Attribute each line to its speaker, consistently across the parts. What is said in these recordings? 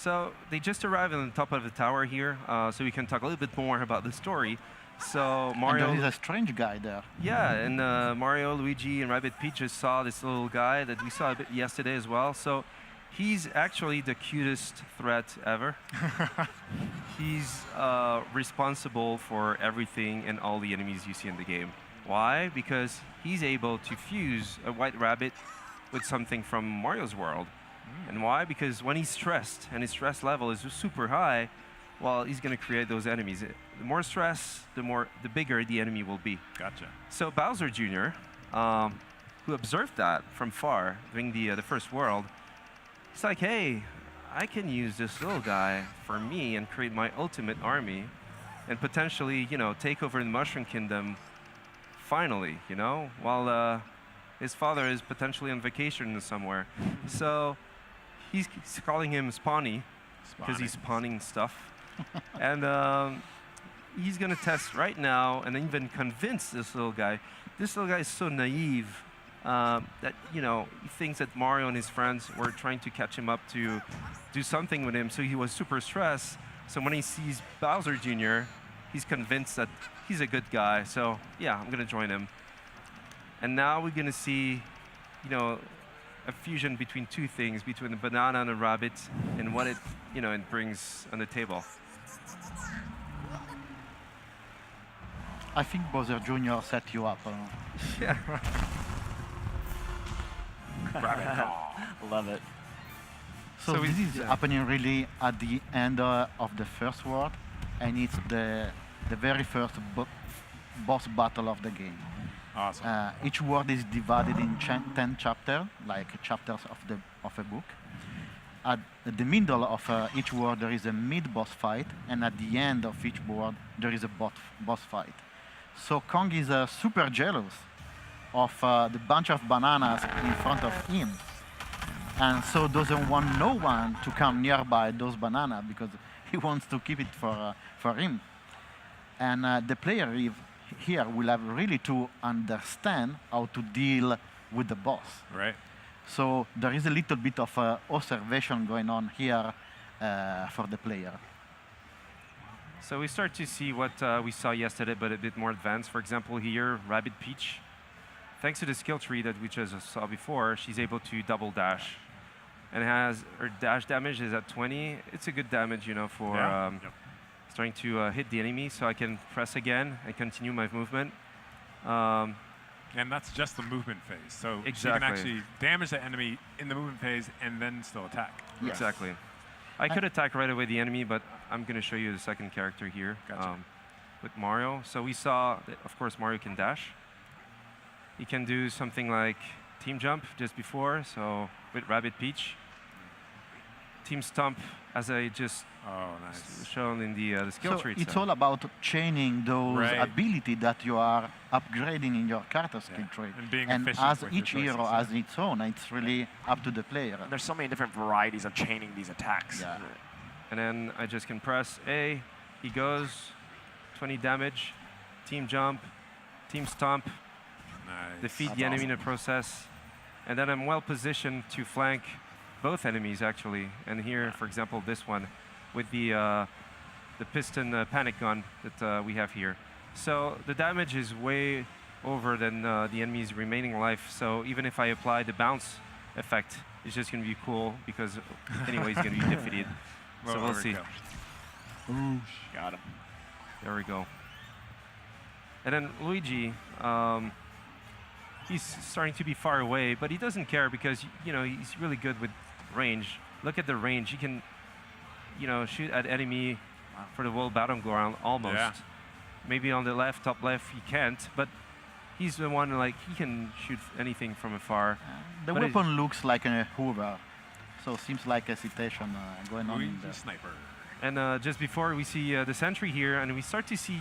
Speaker 1: So they just arrived on the top of the tower here, so we can talk a little bit more about the story. So Mario,
Speaker 2: And there is a strange guy there.
Speaker 1: yeah, and Mario, Luigi, and Rabbid Peach just saw this little guy that we saw a bit yesterday as well. So he's actually the cutest threat ever. He's responsible for everything and all the enemies you see in the game. Why? Because he's able to fuse a white rabbit with something from Mario's world. And why? Because when he's stressed and his stress level is super high, well, he's going to create those enemies. The more stress, the bigger the enemy will be.
Speaker 3: Gotcha.
Speaker 1: So Bowser Jr., who observed that from far during the first world, he's like, hey, I can use this little guy for me and create my ultimate army and potentially, take over the Mushroom Kingdom finally, while his father is potentially on vacation somewhere. So he's calling him Spawny because he's spawning stuff. And he's going to test right now and even convince this little guy. This little guy is so naive that, he thinks that Mario and his friends were trying to catch him up to do something with him. So he was super stressed. So when he sees Bowser Jr., he's convinced that he's a good guy. So yeah, I'm going to join him. And now we're going to see, a fusion between two things, between the banana and the rabbit, and what it brings on the table.
Speaker 2: I think Bowser Jr. set you up.
Speaker 1: Yeah.
Speaker 3: Love it.
Speaker 2: So this is happening really at the end of the first world, and it's the very first boss battle of the game.
Speaker 3: Awesome.
Speaker 2: Each world is divided in 10 chapters, like chapters of a book. At the middle of each world, there is a mid-boss fight, and at the end of each world, there is a boss fight. So Kong is super jealous of the bunch of bananas in front of him, and so doesn't want no one to come nearby those bananas because he wants to keep it for him. And the player here will have really to understand how to deal with the boss.
Speaker 3: Right.
Speaker 2: So there is a little bit of observation going on here for the player.
Speaker 1: So we start to see what we saw yesterday, but a bit more advanced. For example, here, Rabbid Peach, thanks to the skill tree that we just saw before, she's able to double dash. And has her dash damage is at 20. It's a good damage, for starting to hit the enemy. So I can press again and continue my movement.
Speaker 3: And that's just the movement phase. So you can actually damage the enemy in the movement phase and then still attack.
Speaker 1: Yes. Exactly. I could attack right away the enemy, but I'm going to show you the second character here with Mario. So we saw that, of course, Mario can dash. He can do something like team jump just before, so with Rabbid Peach. Team stomp, as I just shown in the skill tree.
Speaker 2: It's all about chaining those abilities that you are upgrading in your character skill tree.
Speaker 3: And being
Speaker 2: efficient as each hero has its own, it's really up to the player.
Speaker 4: There's so many different varieties of chaining these attacks.
Speaker 2: Yeah.
Speaker 1: And then I just can press A, he goes, 20 damage, team jump, team stomp, defeat the enemy in the process. And then I'm well positioned to flank both enemies, actually. And here, for example, this one with the piston panic gun that we have here. So the damage is way over than the enemy's remaining life. So even if I apply the bounce effect, it's just going to be cool because anyway, he's going to be defeated. So we'll see.
Speaker 4: Got him.
Speaker 1: There we go. And then Luigi, he's starting to be far away, but he doesn't care because he's really good with range. Look at the range. He can, shoot at enemy for the whole battleground almost.
Speaker 3: Yeah.
Speaker 1: Maybe on the left, top left, he can't, but he's the one he can shoot anything from afar.
Speaker 2: The weapon looks like a Hoover, so seems like a citation going on in the
Speaker 3: sniper.
Speaker 1: And just before we see the sentry here, and we start to see,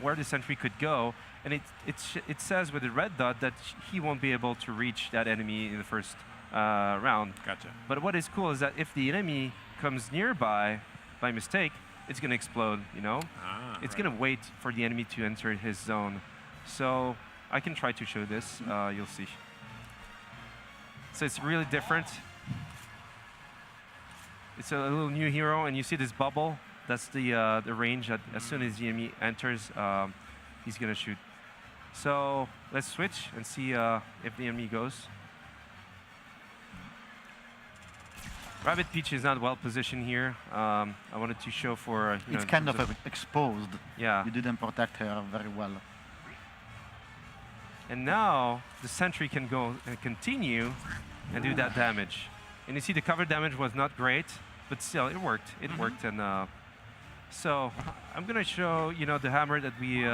Speaker 1: where the sentry could go, and it says with the red dot that he won't be able to reach that enemy in the first round.
Speaker 3: Gotcha.
Speaker 1: But what is cool is that if the enemy comes nearby by mistake, it's going to explode, It's going to wait for the enemy to enter his zone. So I can try to show this. You'll see. So it's really different. it's a little new hero, and you see this bubble. That's the range that as soon as the enemy enters, he's gonna shoot. So let's switch and see if the enemy goes. Rabbid Peach is not well positioned here. I wanted to show for
Speaker 2: it's kind of exposed.
Speaker 1: Yeah.
Speaker 2: You didn't protect her very well.
Speaker 1: And now the sentry can go and continue and do that damage. And you see the cover damage was not great, but still it worked. It worked, and so I'm gonna show the hammer that we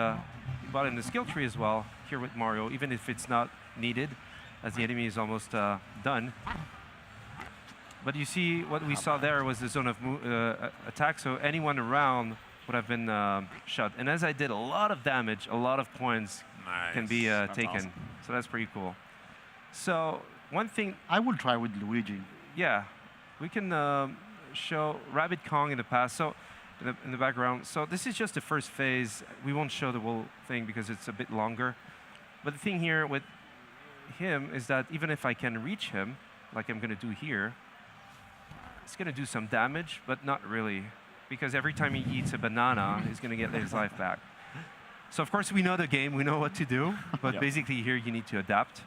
Speaker 1: bought in the skill tree as well here with Mario, even if it's not needed, as the enemy is almost done. But you see what we saw there was the zone of attack, so anyone around would have been shot. And as I did a lot of damage, a lot of points can be taken.
Speaker 4: Awesome.
Speaker 1: So that's pretty cool. So one thing...
Speaker 2: I will try with Luigi.
Speaker 1: Yeah, we can show Rabbid Kong in the past. So in the background. So this is just the first phase. We won't show the whole thing because it's a bit longer. But the thing here with him is that even if I can reach him, like I'm going to do here, it's going to do some damage, but not really. Because every time he eats a banana, he's going to get his life back. So of course we know the game, we know what to do, but basically here you need to adapt.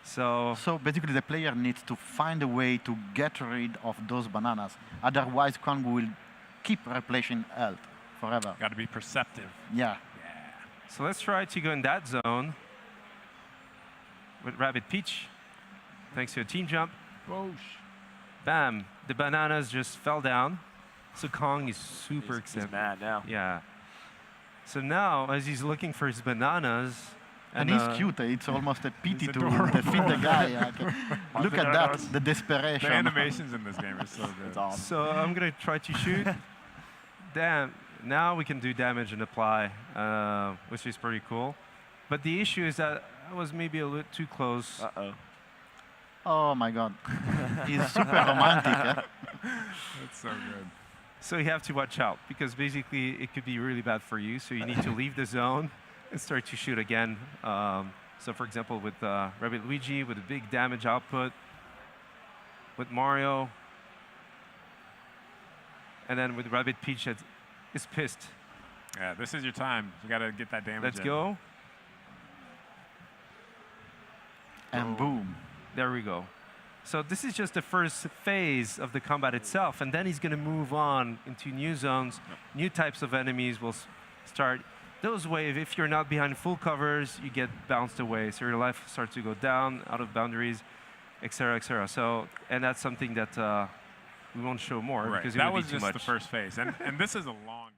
Speaker 1: So
Speaker 2: basically the player needs to find a way to get rid of those bananas. Otherwise Kong will keep replenishing health forever.
Speaker 3: Got to be perceptive.
Speaker 2: Yeah.
Speaker 1: So let's try to go in that zone with Rabbid Peach, thanks to a team jump.
Speaker 3: Whoosh.
Speaker 1: Bam, the bananas just fell down. So Kong is super excited.
Speaker 4: He's mad now.
Speaker 1: Yeah. So now, as he's looking for his bananas,
Speaker 2: and he's cute. It's almost a pity to defeat the guy. Look at that, the desperation.
Speaker 3: The animations in this game are so good.
Speaker 4: It's awesome.
Speaker 1: So I'm gonna try to shoot. Damn. Now we can do damage and apply, which is pretty cool. But the issue is that I was maybe a little too close.
Speaker 4: Uh-oh.
Speaker 2: Oh my God. He's super romantic.
Speaker 3: It's so good.
Speaker 1: So you have to watch out, because basically it could be really bad for you. So you need to leave the zone and start to shoot again. So for example, with Rabbid Luigi, with a big damage output, with Mario, and then with Rabbid Peach that is pissed.
Speaker 3: Yeah, this is your time. You got to get that damage
Speaker 1: Let's
Speaker 3: in.
Speaker 1: go.
Speaker 2: And boom.
Speaker 1: There we go. So this is just the first phase of the combat itself, and then he's going to move on into new zones, new types of enemies will start. Those waves, if you're not behind full covers, you get bounced away, so your life starts to go down, out of boundaries, etc., etc. So, and that's something that we won't show more because it
Speaker 3: that
Speaker 1: would
Speaker 3: was
Speaker 1: be too
Speaker 3: just
Speaker 1: much.
Speaker 3: the first phase, and this is a long.